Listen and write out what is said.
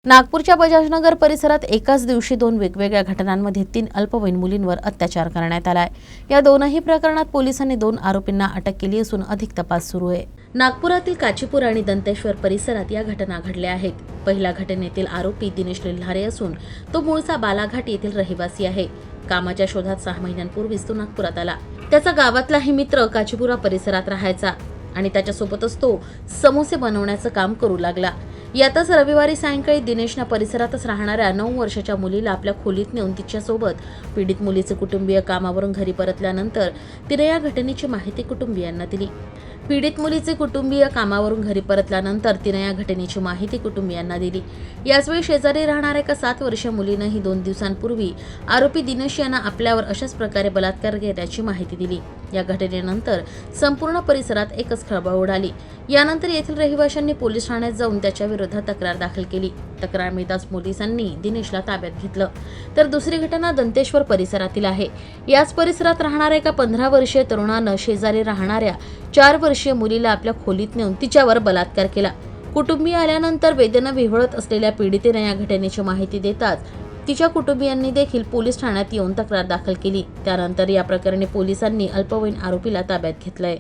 नागपूरच्या बजाजनगर परिसरात एकाच दिवशी दोन वेगवेगळ्या घटनांमध्ये 3 अल्पवयीन मुलींवर अत्याचार करण्यात आलाय। या दोनही प्रकरणात पोलिसांनी 2 आरोपींना अटक केली असून अधिक तपास सुरू आहे। नागपुरातील काचीपूर आणि दंतेश्वर परिसरात या घटना घडल्या आहेत। पहिल्या घटनेतील आरोपी दिनेश लिल्हारे असून तो मूळचा बालाघाट येथील रहिवासी आहे। कामाच्या शोधात 6 महिन्यांपूर्वीच तो नागपुरात आला। त्याचा गावातलाही मित्र काचीपुरा परिसरात राहायचा आणि त्याच्यासोबतच तो समोसे बनवण्याचं काम करू लागला। यातच रविवारी सायंकाळी दिनेशने परिसरातच राहणाऱ्या 9 वर्षाच्या मुलीला आपल्या खोलीत नेऊन तिच्यासोबत पीडित मुलीचे कुटुंबीय कामावरून घरी परतल्यानंतर तिने या घटनेची माहिती कुटुंबियांना दिली। पीडित मुलीचे कुटुंबीय कामावरून घरी परतल्यानंतर तिने या घटनेची माहिती कुटुंबियांना दिली। याचवेळी शेजारी राहणाऱ्या एका 7 वर्षीय मुलीनेही 2 दिवसांपूर्वी आरोपी दिनेश यांना आपल्यावर अशाच प्रकारे बलात्कार केल्याची माहिती दिली। या घटनेनंतर संपूर्ण परिसरात एकच खळबळ उडाली। यानंतर येथील रहिवाशांनी पोलीस ठाण्यात जाऊन त्याच्या विरोधात तक्रार दाखल केली। तक्रार मिळताच पोलिसांनी दिनेशला ताब्यात घेतलं। तर दुसरी घटना दंतेश्वर परिसरातील आहे। याच परिसरात राहणाऱ्या एका 15 वर्षीय तरुणानं शेजारी राहणाऱ्या 4 वर्षीय मुलीला आपल्या खोलीत नेऊन तिच्यावर बलात्कार केला। कुटुंबीय आल्यानंतर वेदना विव्हळत असलेल्या पीडितेने या घटनेची माहिती देताच तिच्या कुटुंबियांनी देखील पोलीस ठाण्यात येऊन तक्रार दाखल केली। त्यानंतर या प्रकरणी पोलिसांनी अल्पवयीन आरोपीला ताब्यात घेतलंय।